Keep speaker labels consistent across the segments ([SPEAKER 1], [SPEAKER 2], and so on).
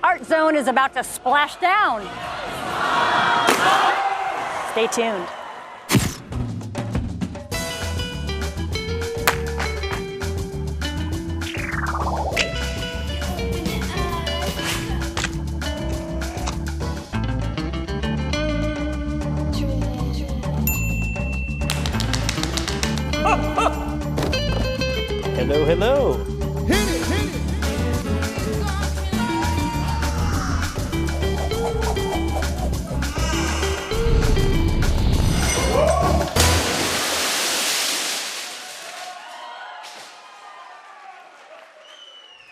[SPEAKER 1] Art Zone is about to splash down. Stay tuned.
[SPEAKER 2] Hello, hello.
[SPEAKER 3] Hit it, hit it.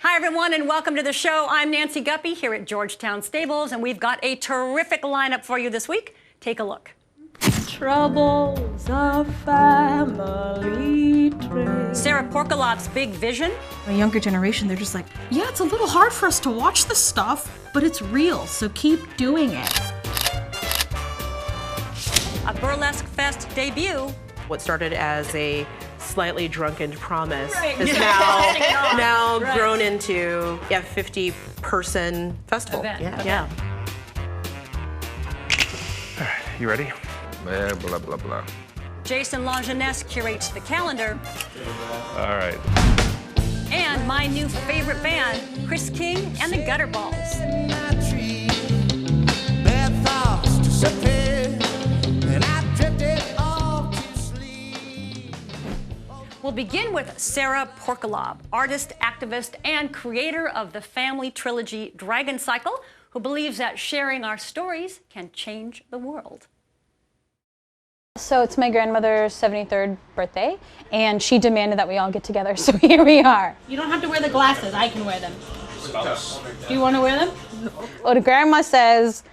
[SPEAKER 1] Hi, everyone, and welcome to the show. I'm Nancy Guppy here at Georgetown Stables, and we've got a terrific lineup for you this week. Take a look.
[SPEAKER 4] Troubles of family tree.
[SPEAKER 1] Sara Porkalob's big vision.
[SPEAKER 5] A younger generation, they're just like, yeah, it's a little hard for us to watch this stuff, but it's real, so keep doing it.
[SPEAKER 1] A Burlesque Fest debut.
[SPEAKER 6] What started as a slightly drunken promise
[SPEAKER 1] Right.
[SPEAKER 6] is now
[SPEAKER 1] Right.
[SPEAKER 6] grown into a 50-person festival.
[SPEAKER 1] Event.
[SPEAKER 6] Yeah.
[SPEAKER 7] You ready? Blah, blah, blah, blah.
[SPEAKER 1] Jason Lajeunesse curates the calendar.
[SPEAKER 7] All right.
[SPEAKER 1] And my new favorite band, Chris King and the Gutterballs.
[SPEAKER 3] Bad thoughts disappear, and I drifted off to sleep.
[SPEAKER 1] We'll begin with Sara Porkalob, artist, activist, and creator of the family trilogy Dragon Cycle, who believes that sharing our stories can change the world.
[SPEAKER 8] So it's my grandmother's 73rd birthday, and she demanded that we all get together, so here we are.
[SPEAKER 4] You don't have to wear the glasses, I can wear them. Do you want to wear them?
[SPEAKER 8] Well, the grandma says,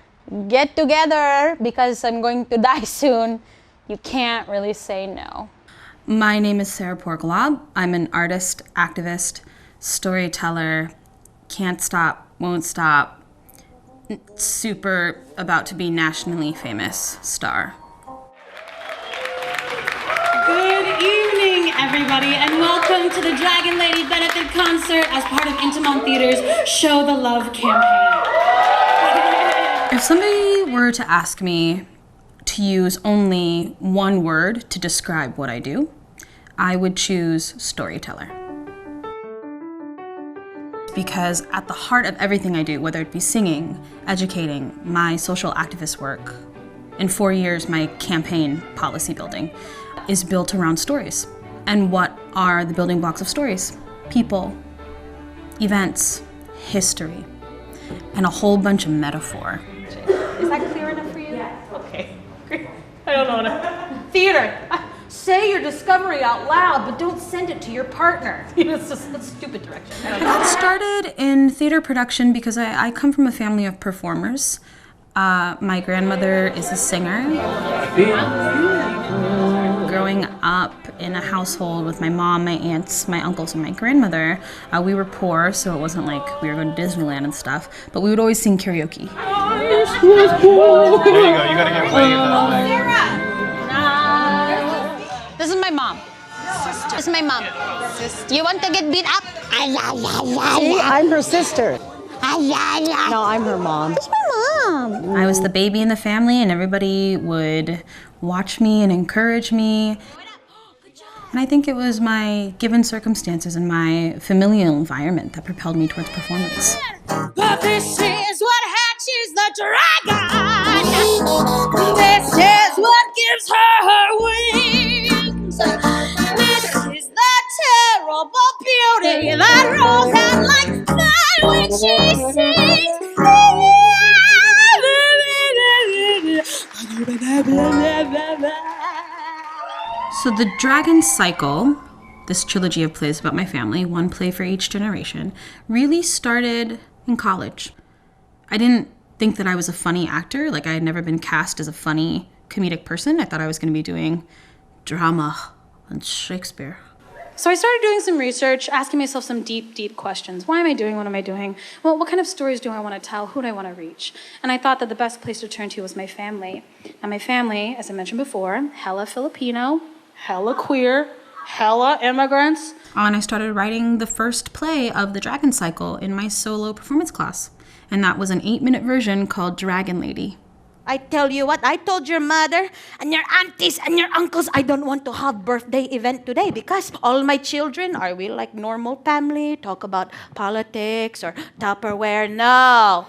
[SPEAKER 8] get together because I'm going to die soon. You can't really say no.
[SPEAKER 5] My name is Sara Porkalob. I'm an artist, activist, storyteller, can't stop, won't stop, super about to be nationally famous star.
[SPEAKER 4] Good evening, everybody, and welcome to the Dragon Lady Benefit Concert as part of Intimon Theater's Show the Love campaign.
[SPEAKER 5] If somebody were to ask me to use only one word to describe what I do, I would choose storyteller. Because at the heart of everything I do, whether it be singing, educating, my social activist work, in 4 years, my campaign policy building, is built around stories. And what are the building blocks of stories? People, events, history, and a whole bunch of metaphor.
[SPEAKER 4] Is that clear enough for you? Yeah. Okay, great. I don't know what Theater. Say your discovery out loud, but don't send it to your partner. It's just a stupid direction. I don't know.
[SPEAKER 5] That started in theater production because I come from a family of performers. My grandmother is a singer. Growing up in a household with my mom, my aunts, my uncles, and my grandmother, we were poor, so it wasn't like we were going to Disneyland and stuff, but we would always sing karaoke.
[SPEAKER 7] There you go. You gotta get ready.
[SPEAKER 8] This is my mom. This is my mom. You want to get beat up?
[SPEAKER 9] See, I'm her sister. No, I'm her mom.
[SPEAKER 8] It's my mom.
[SPEAKER 5] I was the baby in the family, and everybody would watch me and encourage me. And I think it was my given circumstances and my familial environment that propelled me towards performance.
[SPEAKER 4] But this is what hatches the dragon. This is what gives her wings. This is the terrible beauty that rolls out like fire when she sings.
[SPEAKER 5] So the Dragon Cycle, this trilogy of plays about my family, one play for each generation, really started in college. I didn't think that I was a funny actor. Like, I had never been cast as a funny comedic person. I thought I was going to be doing drama and Shakespeare.
[SPEAKER 4] So I started doing some research, asking myself some deep, deep questions. Why am I doing what am I doing? Well, what kind of stories do I want to tell? Who do I want to reach? And I thought that the best place to turn to was my family. Now, my family, as I mentioned before, hella Filipino, hella queer,
[SPEAKER 8] hella immigrants.
[SPEAKER 5] And I started writing the first play of the Dragon Cycle in my solo performance class. And that was an 8-minute version called Dragon Lady.
[SPEAKER 4] I tell you what, I told your mother and your aunties and your uncles I don't want to have birthday event today because all my children, are we like normal family, talk about politics or Tupperware? No.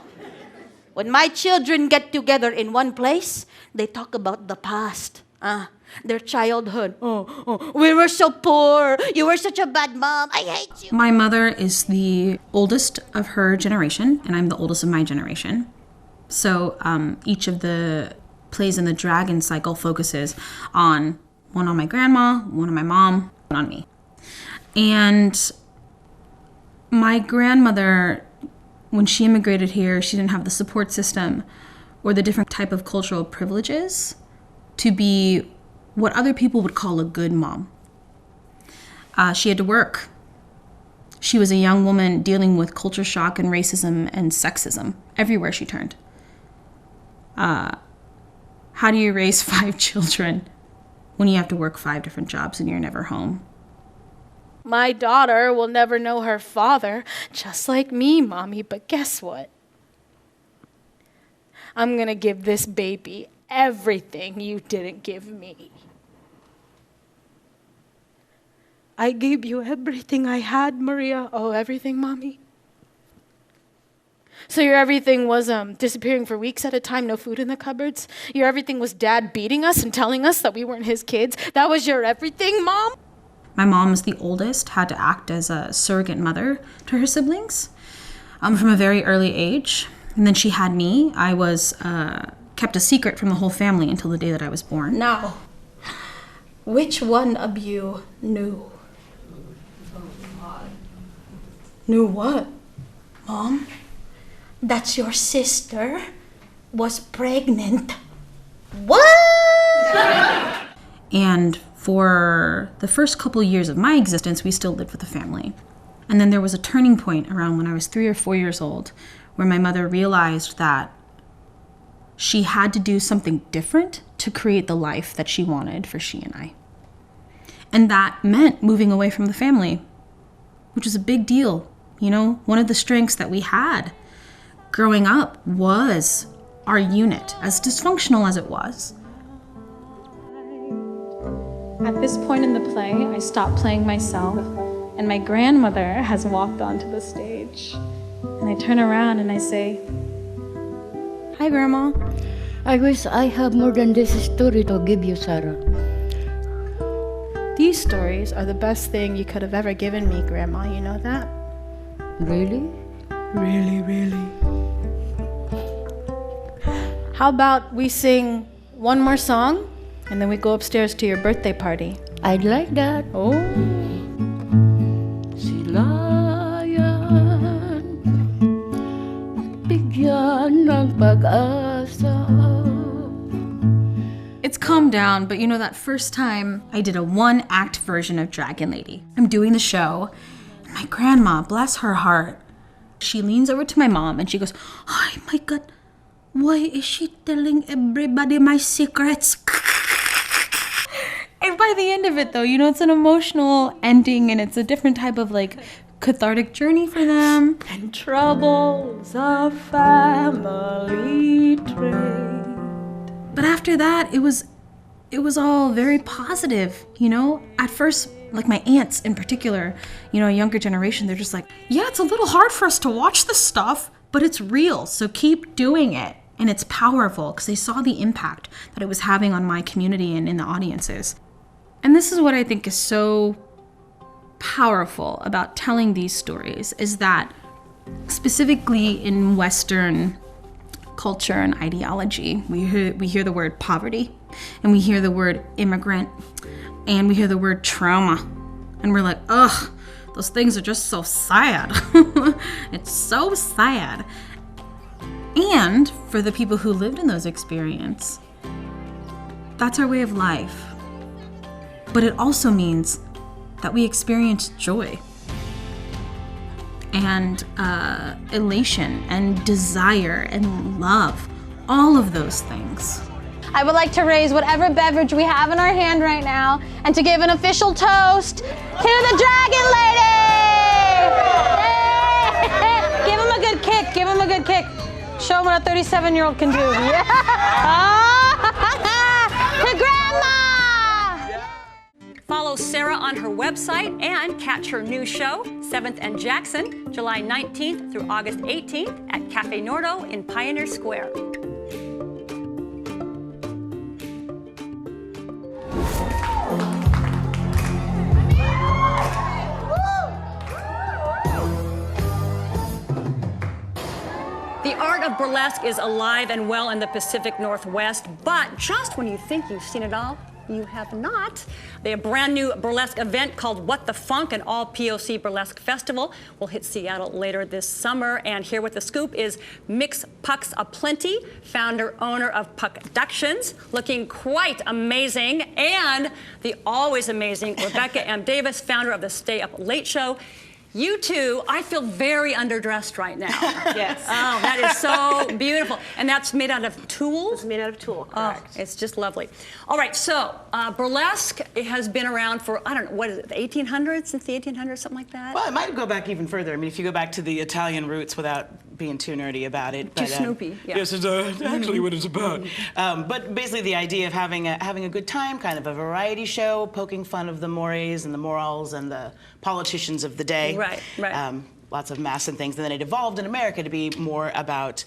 [SPEAKER 4] When my children get together in one place, they talk about the past, their childhood. Oh, we were so poor. You were such a bad mom. I hate you.
[SPEAKER 5] My mother is the oldest of her generation, and I'm the oldest of my generation. So each of the plays in the Dragon Cycle focuses on one on my grandma, one on my mom, one on me. And my grandmother, when she immigrated here, she didn't have the support system or the different type of cultural privileges to be what other people would call a good mom. She had to work. She was a young woman dealing with culture shock and racism and sexism everywhere she turned. How do you raise 5 children when you have to work 5 different jobs and you're never home?
[SPEAKER 8] My daughter will never know her father, just like me, Mommy. But guess what? I'm gonna give this baby everything you didn't give me. I gave you everything I had, Maria. Oh, everything, Mommy? So your everything was disappearing for weeks at a time, no food in the cupboards? Your everything was Dad beating us and telling us that we weren't his kids? That was your everything, Mom?
[SPEAKER 5] My mom is the oldest, had to act as a surrogate mother to her siblings from a very early age. And then she had me. I was kept a secret from the whole family until the day that I was born.
[SPEAKER 8] Now, which one of you knew? Knew what?
[SPEAKER 4] Mom, that's your sister was pregnant. What?
[SPEAKER 5] And for the first couple years of my existence, we still lived with the family. And then there was a turning point around when I was 3 or 4 years old where my mother realized that she had to do something different to create the life that she wanted for she and I. And that meant moving away from the family, which is a big deal. You know, one of the strengths that we had growing up was our unit, as dysfunctional as it was.
[SPEAKER 8] At this point in the play, I stopped playing myself, and my grandmother has walked onto the stage. And I turn around and I say, "Hi, Grandma."
[SPEAKER 2] I wish I have more than this story to give you, Sarah.
[SPEAKER 8] These stories are the best thing you could have ever given me, Grandma. You know that?
[SPEAKER 2] Really?
[SPEAKER 8] Really, really. How about we sing one more song, and then we go upstairs to your birthday party?
[SPEAKER 2] I'd like that.
[SPEAKER 8] Oh.
[SPEAKER 2] Silayan, bigyan ng pag-asa.
[SPEAKER 5] It's calmed down, but you know, that first time I did a 1-act version of Dragon Lady. I'm doing the show, and my grandma, bless her heart, she leans over to my mom and she goes, "Oh my God, why is she telling everybody my secrets?" And by the end of it, though, you know, it's an emotional ending and it's a different type of like cathartic journey for them.
[SPEAKER 8] And trouble's a family trait.
[SPEAKER 5] But after that, it was all very positive, you know? At first, like my aunts in particular, you know, a younger generation, they're just like, "Yeah, it's a little hard for us to watch this stuff, but it's real, so keep doing it." And it's powerful because they saw the impact that it was having on my community and in the audiences. And this is what I think is so powerful about telling these stories, is that specifically in Western culture and ideology, we hear the word poverty, and we hear the word immigrant, and we hear the word trauma, and we're like, ugh, those things are just so sad. It's so sad. And for the people who lived in those experiences, that's our way of life. But it also means that we experience joy and elation and desire and love, all of those things.
[SPEAKER 8] I would like to raise whatever beverage we have in our hand right now and to give an official toast to the Dragon Lady! Yay! Give him a good kick, give him a good kick. Show him what a 37-year-old can do. Yeah. To Grandma!
[SPEAKER 1] Follow Sara on her website and catch her new show, 7th and Jackson, July 19th through August 18th at Cafe Nordo in Pioneer Square. The art of burlesque is alive and well in the Pacific Northwest, but just when you think you've seen it all, you have not. They have a brand new burlesque event called What the Funk, an all-POC burlesque festival. Will hit Seattle later this summer. And here with the scoop is Mix Pucks Aplenty, founder, owner of Puckductions, looking quite amazing, and the always amazing Rebecca M. Davis, founder of the Stay Up Late Show. You two, I feel very underdressed right now.
[SPEAKER 6] Yes.
[SPEAKER 1] Oh, that is so beautiful. And that's made out of tulle?
[SPEAKER 6] It's made out of tulle, correct.
[SPEAKER 1] Oh, it's just lovely. All right, so burlesque has been around for, I don't know, what is it, the 1800s, since the 1800s, something like that?
[SPEAKER 10] Well, it might go back even further. I mean, if you go back to the Italian roots without being too nerdy about it.
[SPEAKER 1] Too Snoopy, yeah.
[SPEAKER 10] Yes, it's actually what it's about. But basically the idea of having a good time, kind of a variety show, poking fun of the mores and the morals and the politicians of the day.
[SPEAKER 1] Right, right.
[SPEAKER 10] Lots of mass and things. And then it evolved in America to be more about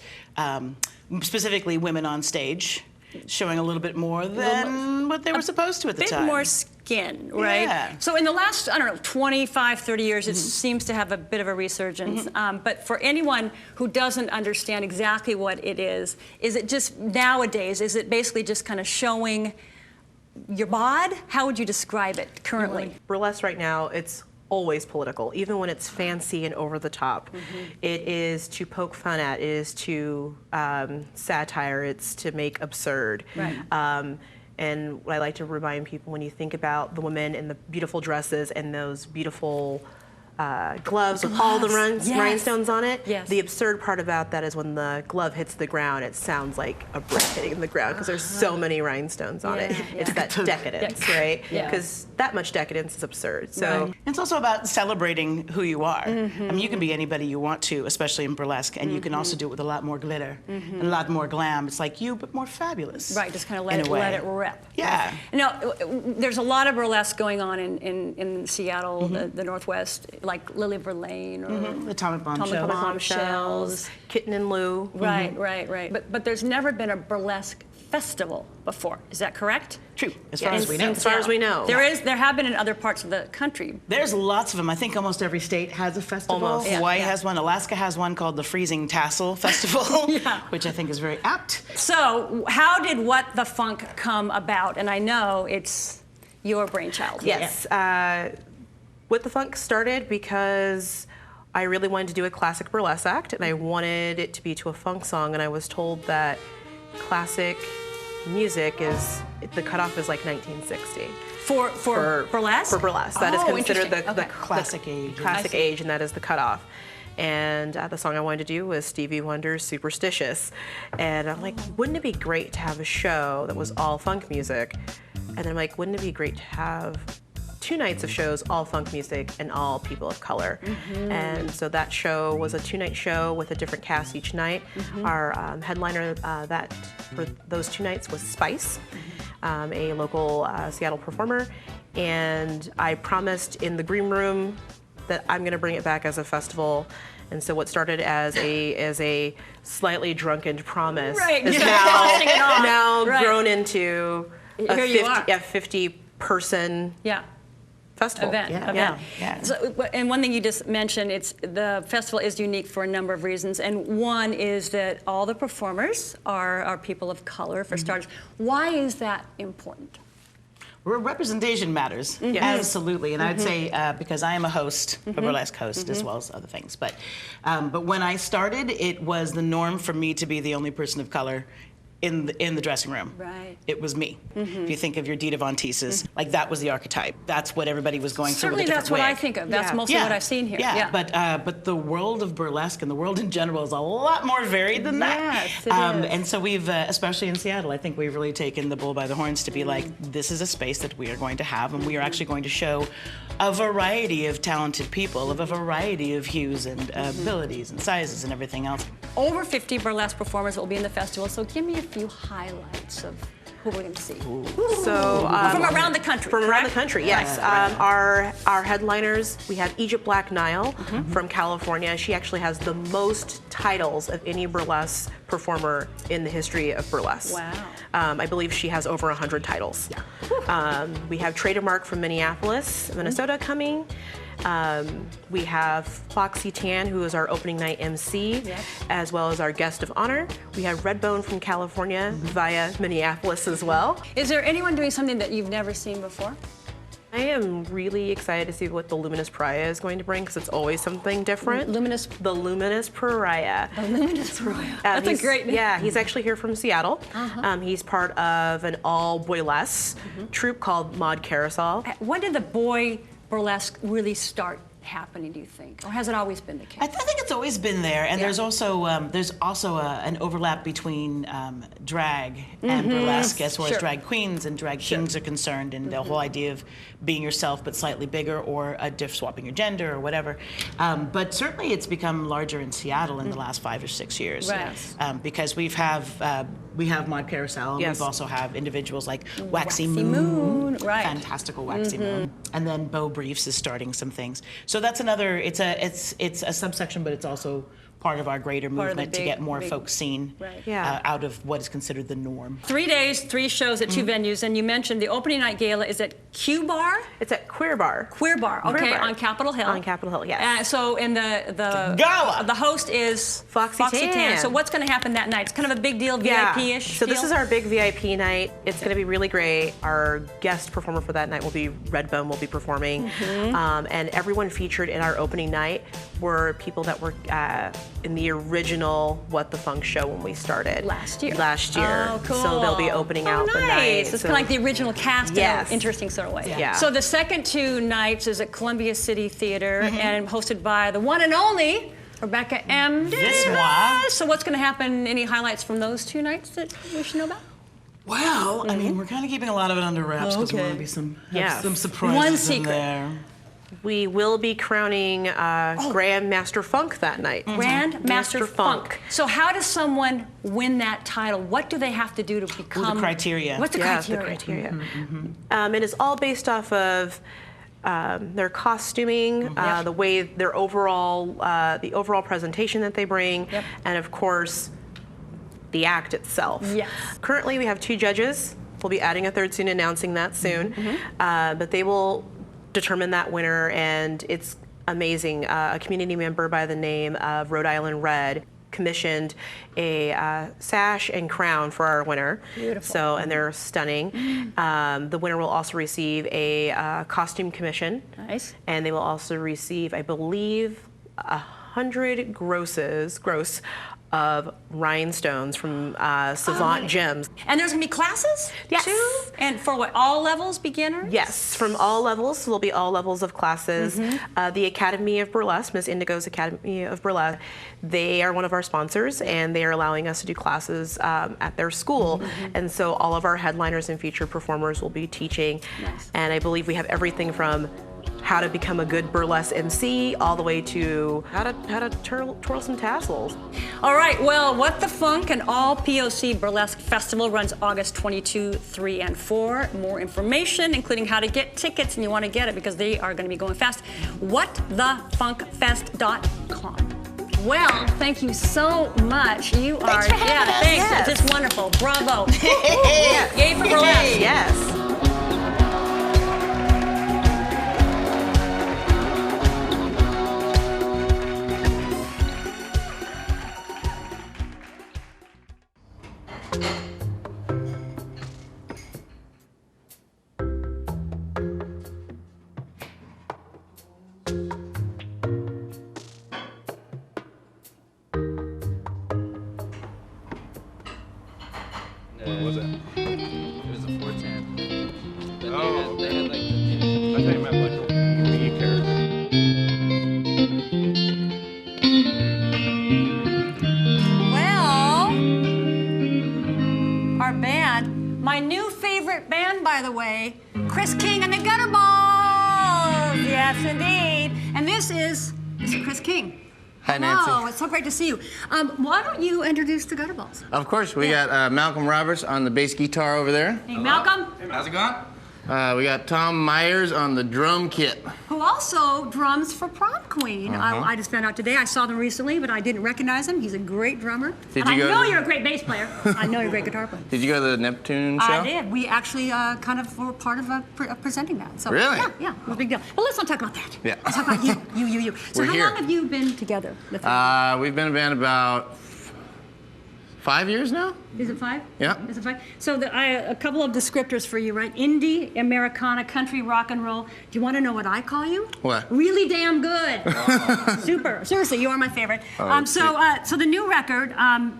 [SPEAKER 10] specifically women on stage, showing a little bit more than what they were supposed to at the time.
[SPEAKER 1] A bit more skin, right?
[SPEAKER 10] Yeah.
[SPEAKER 1] So in the last, I don't know, 25, 30 years, it seems to have a bit of a resurgence. But for anyone who doesn't understand exactly what it is it just nowadays, is it basically just kind of showing your bod? How would you describe it currently?
[SPEAKER 6] Burlesque right now, it's always political, even when it's fancy and over the top. It is to poke fun at, it is to satire, it's to make absurd.
[SPEAKER 1] Right.
[SPEAKER 6] And what I like to remind people, when you think about the women in the beautiful dresses and those beautiful gloves with all the rhinestones on it, the absurd part about that is when the glove hits the ground, it sounds like a brick hitting the ground because there's so many rhinestones on it. It's that decadence, right? Because that much decadence is absurd. So
[SPEAKER 10] it's also about celebrating who you are. I mean, you can be anybody you want to, especially in burlesque, and you can also do it with a lot more glitter and a lot more glam. It's like you, but more fabulous.
[SPEAKER 1] Right, just kind of let it rip.
[SPEAKER 10] Yeah.
[SPEAKER 1] Now, there's a lot of burlesque going on in Seattle, the Northwest, like Lily Verlaine or
[SPEAKER 10] Atomic Bombshells.
[SPEAKER 6] Kitten and Lou.
[SPEAKER 1] Right, right. But there's never been a burlesque festival before. Is that correct?
[SPEAKER 10] True, as far as we know.
[SPEAKER 6] As far as we know.
[SPEAKER 1] There have been in other parts of the country.
[SPEAKER 10] There's lots of them. I think almost every state has a festival.
[SPEAKER 6] Almost.
[SPEAKER 10] Hawaii has one. Alaska has one called the Freezing Tassel Festival, which I think is very apt.
[SPEAKER 1] So how did What the Funk come about? And I know it's your brainchild.
[SPEAKER 6] Yes. What the Funk started because I really wanted to do a classic burlesque act, and I wanted it to be to a funk song, and I was told that classic music is, the cutoff is like 1960.
[SPEAKER 1] For burlesque?
[SPEAKER 6] For burlesque. That is considered the
[SPEAKER 10] classic age.
[SPEAKER 6] Classic age, and that is the cutoff. And the song I wanted to do was Stevie Wonder's Superstitious. And I'm like, wouldn't it be great to have a show that was all funk music? And I'm like, wouldn't it be great to have 2 nights of shows, all funk music and all people of color. And so that show was a 2-night show with a different cast each night. Our headliner for those 2 nights was Spice, a local Seattle performer. And I promised in the green room that I'm gonna bring it back as a festival. And so what started as a slightly drunken promise is now grown into a 50-person festival.
[SPEAKER 1] Event. So, and one thing you just mentioned, the festival is unique for a number of reasons, and one is that all the performers are people of color, for starters. Why is that important?
[SPEAKER 10] Representation matters, absolutely, and I'd say because I am a host, a burlesque host, as well as other things. But when I started, it was the norm for me to be the only person of color in the dressing room.
[SPEAKER 1] Right.
[SPEAKER 10] It was me. If you think of your Dita Von Teeses, like that was the archetype. That's what everybody was going through with a
[SPEAKER 1] Certainly
[SPEAKER 10] different
[SPEAKER 1] that's what I
[SPEAKER 10] wig.
[SPEAKER 1] think of. That's mostly what I've seen here.
[SPEAKER 10] Yeah, but the world of burlesque and the world in general is a lot more varied than that.
[SPEAKER 1] Yes, it is.
[SPEAKER 10] And so we've, especially in Seattle, I think we've really taken the bull by the horns to be like, this is a space that we are going to have, and we are actually going to show a variety of talented people, of a variety of hues and abilities and sizes and everything else.
[SPEAKER 1] Over 50 burlesque performers will be in the festival, so give me a few highlights of who we're going to see.
[SPEAKER 6] So
[SPEAKER 1] From around the country,
[SPEAKER 6] From around the
[SPEAKER 1] correct?
[SPEAKER 6] country, yes. Our headliners, we have Egypt Black Nile from California. She actually has the most titles of any burlesque performer in the history of burlesque.
[SPEAKER 1] Wow.
[SPEAKER 6] I believe she has over 100 titles. We have Trademark from Minneapolis, Minnesota coming. We have Foxy Tan, who is our opening night MC, as well as our guest of honor. We have Redbone from California via Minneapolis as well.
[SPEAKER 1] Is there anyone doing something that you've never seen before?
[SPEAKER 6] I am really excited to see what the Luminous Pariah is going to bring, because it's always something different. The Luminous Pariah.
[SPEAKER 1] The Luminous Pariah. That's a great name.
[SPEAKER 6] Yeah, he's actually here from Seattle. He's part of an all burlesque troupe called Mod Carousel.
[SPEAKER 1] When did the boy burlesque really start happening, do you think? Or has it always been the case?
[SPEAKER 10] I think it's always been there, and there's also an overlap between drag and burlesque as far as drag queens and drag kings are concerned, and the whole idea of being yourself but slightly bigger, or swapping your gender or whatever. But certainly it's become larger in Seattle in the last 5 or 6 years, because we have Mod Carousel, and we've also have individuals like Waxy Moon, fantastical Waxy Moon, and then Beau Briefs is starting some things. So that's another. It's a subsection, but it's also part of our greater movement to get more folks seen out of what is considered the norm.
[SPEAKER 1] 3 days, 3 shows at 2 venues, and you mentioned the opening night gala is at Q Bar?
[SPEAKER 6] It's at Queer Bar.
[SPEAKER 1] Queer Bar, okay, on Capitol Hill.
[SPEAKER 6] On Capitol Hill, yes.
[SPEAKER 1] So in the
[SPEAKER 10] gala,
[SPEAKER 1] the host is
[SPEAKER 6] Foxy Tan.
[SPEAKER 1] So what's going to happen that night? It's kind of a big deal, VIP-ish
[SPEAKER 6] So this is our big VIP night. It's going to be really great. Our guest performer for that night will be Redbone, will be performing. And everyone featured in our opening night were people that were in the original What the Funk show when we started.
[SPEAKER 1] Last year.
[SPEAKER 6] Oh, cool. So they'll be opening out the night.
[SPEAKER 1] It's kind of like the original cast in an interesting sort of way.
[SPEAKER 6] Yeah.
[SPEAKER 1] So the second 2 nights is at Columbia City Theater and hosted by the one and only Rebecca M. Davis. So what's going to happen? Any highlights from those 2 nights that we should know about?
[SPEAKER 10] Well, I mean, we're kind of keeping a lot of it under wraps because we want to be some surprises
[SPEAKER 1] One secret.
[SPEAKER 10] in there.
[SPEAKER 6] We will be crowning Grand Master Funk that night.
[SPEAKER 1] Grand Master Funk. So how does someone win that title? What do they have to do to become?
[SPEAKER 10] The criteria.
[SPEAKER 1] What's the criteria?
[SPEAKER 6] The criteria. It is all based off of their costuming, the way their overall, the overall presentation that they bring, and of course, the act itself.
[SPEAKER 1] Yes.
[SPEAKER 6] Currently, we have 2 judges. We'll be adding a 3rd soon, announcing that soon. But they will determine that winner, and it's amazing. A community member by the name of Rhode Island Red commissioned a sash and crown for our winner.
[SPEAKER 1] Beautiful.
[SPEAKER 6] So, and they're stunning. The winner will also receive a costume commission.
[SPEAKER 1] Nice.
[SPEAKER 6] And they will also receive, I believe, 100 gross of rhinestones from Savant Gems.
[SPEAKER 1] And there's going to be classes?
[SPEAKER 6] Yes.
[SPEAKER 1] Too? And for what, all levels, beginners?
[SPEAKER 6] Yes, from all levels. There'll be all levels of classes. The Academy of Burlesque, Miss Indigo's Academy of Burlesque, they are one of our sponsors, and they are allowing us to do classes at their school. And so all of our headliners and featured performers will be teaching.
[SPEAKER 1] Nice.
[SPEAKER 6] And I believe we have everything from how to become a good burlesque MC, all the way to how to twirl some tassels.
[SPEAKER 1] All right, well, What the Funk and All POC Burlesque Festival runs August 22, 3, and 4. More information, including how to get tickets, and you want to get it because they are going to be going fast. whatthefunkfest.com. Well, thank you so much. You are,
[SPEAKER 6] Thanks for having us.
[SPEAKER 1] thanks.
[SPEAKER 6] Yes.
[SPEAKER 1] It's just wonderful. Bravo. Yay for burlesque.
[SPEAKER 6] Yes.
[SPEAKER 7] What was it?
[SPEAKER 11] It was a 410. But
[SPEAKER 7] Oh,
[SPEAKER 11] they had like
[SPEAKER 7] I thought you meant like a me character.
[SPEAKER 1] Well, our band, my new favorite band, by the way, Chris King and the Gutterballs. Yes, indeed. And this is Chris King.
[SPEAKER 12] Hi, Nancy.
[SPEAKER 1] Oh, it's so great to see you. Why don't you introduce the Gutterballs?
[SPEAKER 12] Of course, we got Malcolm Roberts on the bass guitar over there.
[SPEAKER 1] Hey, Malcolm,
[SPEAKER 12] How's it going? We got Tom Myers on the drum kit.
[SPEAKER 1] who also drums for Prom Queen. I just found out today. I saw them recently, but I didn't recognize him. He's a great drummer.
[SPEAKER 12] Did
[SPEAKER 1] And
[SPEAKER 12] you
[SPEAKER 1] I
[SPEAKER 12] go
[SPEAKER 1] know
[SPEAKER 12] to-
[SPEAKER 1] you're a great bass player. I know you're a great guitar player.
[SPEAKER 12] Did you go to the Neptune show?
[SPEAKER 1] I did. We actually kind of were part of presenting that. So,
[SPEAKER 12] Really?
[SPEAKER 1] Yeah, it was a big deal. But let's not talk about that.
[SPEAKER 12] Yeah.
[SPEAKER 1] Let's talk about you. So
[SPEAKER 12] We're
[SPEAKER 1] how
[SPEAKER 12] here.
[SPEAKER 1] long have you been together? The three?
[SPEAKER 12] We've been a band about 5 years now.
[SPEAKER 1] Is it 5?
[SPEAKER 12] Yeah.
[SPEAKER 1] Is it 5? So a couple of descriptors for you, right? Indie, Americana, country, rock and roll. Do you want to know what I call you?
[SPEAKER 12] What?
[SPEAKER 1] Really damn good. Super. Seriously, you are my favorite.
[SPEAKER 12] Oh,
[SPEAKER 1] So the new record,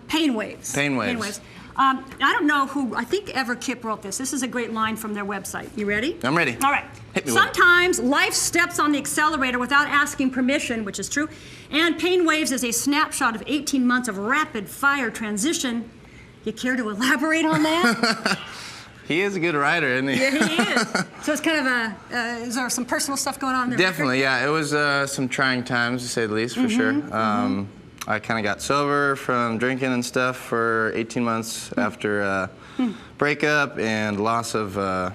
[SPEAKER 1] Pain Waves.
[SPEAKER 12] Pain Waves.
[SPEAKER 1] I don't know who, I think Ever Kip wrote this. This is a great line from their website. You ready?
[SPEAKER 12] I'm ready.
[SPEAKER 1] All right.
[SPEAKER 12] Hit me with it.
[SPEAKER 1] Sometimes life steps on the accelerator without asking permission, which is true. And Pain Waves is a snapshot of 18 months of rapid fire transition. You care to elaborate on that?
[SPEAKER 12] He is a good writer, isn't he?
[SPEAKER 1] Yeah, he is. So it's kind of is there some personal stuff going on there?
[SPEAKER 12] Definitely, yeah. It was some trying times, to say the least, for sure. I kind of got sober from drinking and stuff for 18 months after a breakup and loss of a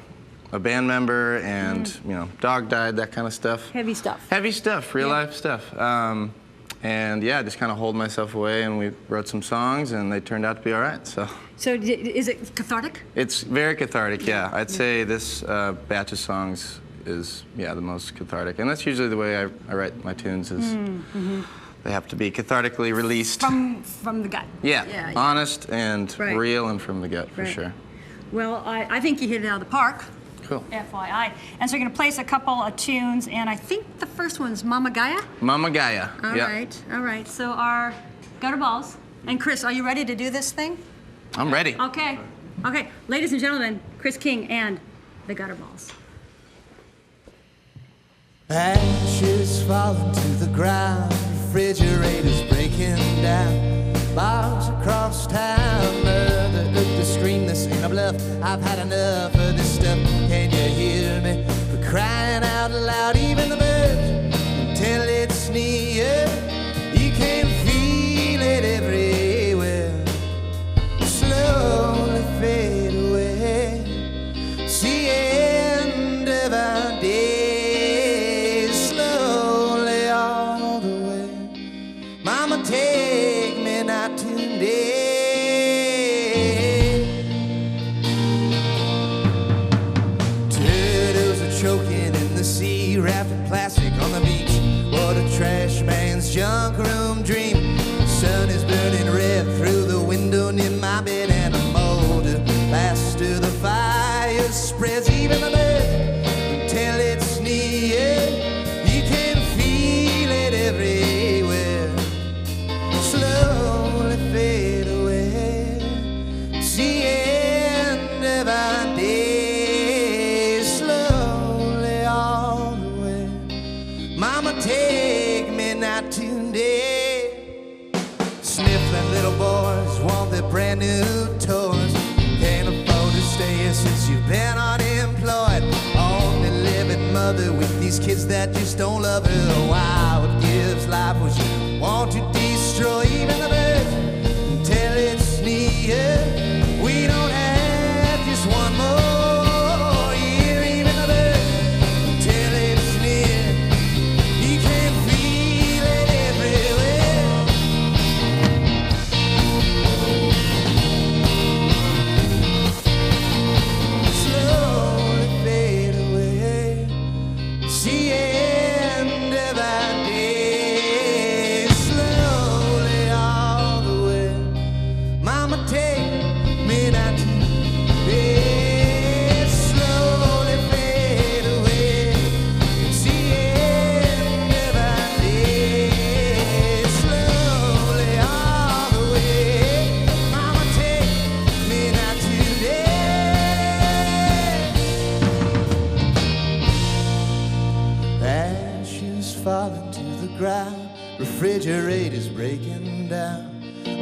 [SPEAKER 12] band member and, you know, dog died, that kind of stuff.
[SPEAKER 1] Heavy stuff.
[SPEAKER 12] Heavy stuff, real life stuff. And yeah, I just kind of hold myself away, and we wrote some songs, and they turned out to be all right. So
[SPEAKER 1] is it cathartic?
[SPEAKER 12] it's very cathartic, yeah. I'd say this batch of songs is, yeah, the most cathartic. And that's usually the way I write my tunes is they have to be cathartically released.
[SPEAKER 1] From the gut.
[SPEAKER 12] Yeah, honest and
[SPEAKER 1] Right.
[SPEAKER 12] real and from the gut, for
[SPEAKER 1] Right.
[SPEAKER 12] sure.
[SPEAKER 1] Well, I think you hit it out of the park.
[SPEAKER 12] Cool.
[SPEAKER 1] FYI. And so you're going to place a couple of tunes, and I think the first one's Mama Gaia.
[SPEAKER 12] Mama Gaia.
[SPEAKER 1] All
[SPEAKER 12] yeah.
[SPEAKER 1] right. So our Gutterballs. And Chris, are you ready to do this thing?
[SPEAKER 12] I'm ready.
[SPEAKER 1] Okay. Ladies and gentlemen, Chris King and the Gutterballs.
[SPEAKER 3] Ashes falling to the ground, refrigerators breaking down, bars across town, Mother Earth to scream, this ain't a bluff, I've had enough of this stuff, can you hear me? We're crying out loud, even the birds, until it's near, you can feel it everywhere, slowly fade away, it's the end of our day. Take me not today. Turtles are choking in the sea, wrapped in plastic on the beach. What a trash man's junk room dream. The sun is burning red through the window near my bed, and I'm older, faster. The fire spreads, even the bird until it's near. You can feel it everywhere. Slowly fade away. It's the end of our days. Slowly all the way. Mama, take me not today. Sniffling little boys want their brand new toys. Can't afford to stay here since you've been unemployed. Only living mother with these kids that just don't love her. Wow, what gives life what you want to destroy, even the birds, until it's near. We don't have just one more year, even the birds, until it's near. You can feel it everywhere. Slowly fade away. It's the end of our days. Slowly all refrigerator's breaking down.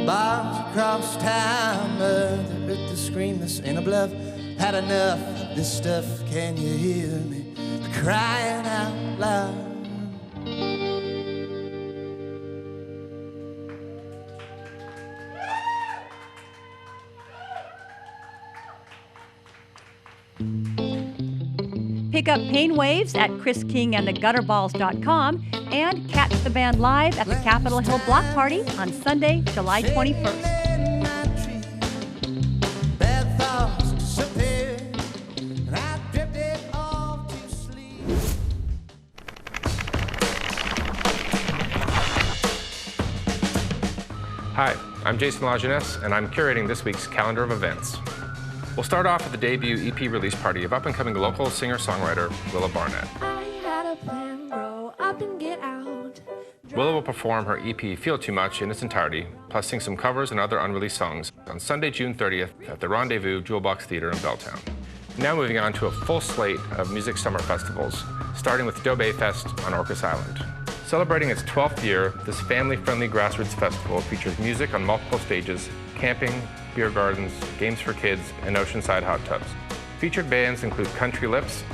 [SPEAKER 3] Bars across town, Mother Earth to scream, this ain't a bluff. Had enough of this stuff, can you hear me crying out loud?
[SPEAKER 1] Pick up Pain Waves at chriskingandthegutterballs.com and catch the band live at the Capitol Hill Block Party on Sunday, July 21st.
[SPEAKER 13] Hi, I'm Jason Lajeunesse, and I'm curating this week's calendar of events. We'll start off with the debut EP release party of up-and-coming local singer-songwriter Willa Barnett.
[SPEAKER 4] I had a plan, grow up and get out.
[SPEAKER 13] Willa will perform her EP Feel Too Much in its entirety, plus sing some covers and other unreleased songs on Sunday, June 30th at the Rendezvous Jewel Box Theater in Belltown. Now moving on to a full slate of music summer festivals, starting with Dobe Fest on Orcas Island. Celebrating its 12th year, this family-friendly grassroots festival features music on multiple stages, camping, beer gardens, games for kids, and oceanside hot tubs. Featured bands include Country Lips,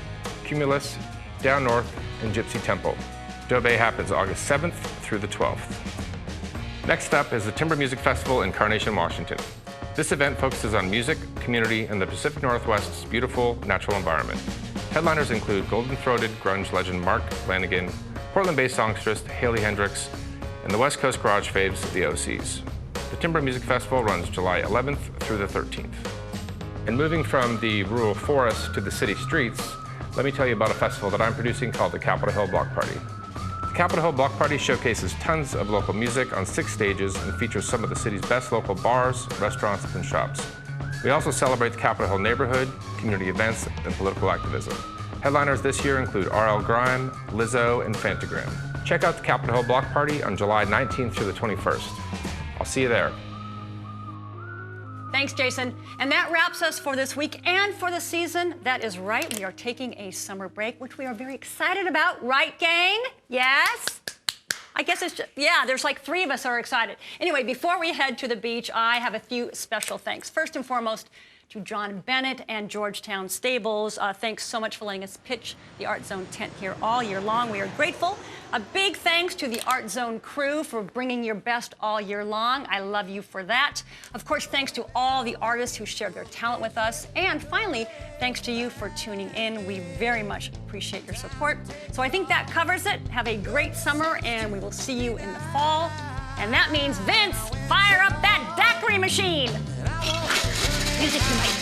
[SPEAKER 13] Cumulus, Down North, and Gypsy Temple. Dobe happens August 7th through the 12th. Next up is the Timber Music Festival in Carnation, Washington. This event focuses on music, community, and the Pacific Northwest's beautiful natural environment. Headliners include golden-throated grunge legend Mark Lanigan, Portland-based songstress Haley Hendricks, and the West Coast garage faves, the OCs. The Timber Music Festival runs July 11th through the 13th. And moving from the rural forest to the city streets, let me tell you about a festival that I'm producing called the Capitol Hill Block Party. The Capitol Hill Block Party showcases tons of local music on 6 stages and features some of the city's best local bars, restaurants, and shops. We also celebrate the Capitol Hill neighborhood, community events, and political activism. Headliners this year include R.L. Grime, Lizzo, and Fantagram. Check out the Capitol Hill Block Party on July 19th through the 21st. I'll see you there.
[SPEAKER 1] Thanks, Jason. And that wraps us for this week and for the season. That is right. We are taking a summer break, which we are very excited about. Right, gang? Yes? I guess it's just, yeah, there's like 3 of us are excited. Anyway, before we head to the beach, I have a few special thanks. First and foremost, to John Bennett and Georgetown Stables. Thanks so much for letting us pitch the Art Zone tent here all year long. We are grateful. A big thanks to the Art Zone crew for bringing your best all year long. I love you for that. Of course, thanks to all the artists who shared their talent with us. And finally, thanks to you for tuning in. We very much appreciate your support. So I think that covers it. Have a great summer, and we will see you in the fall. And that means, Vince, fire up that daiquiri machine. Music tonight.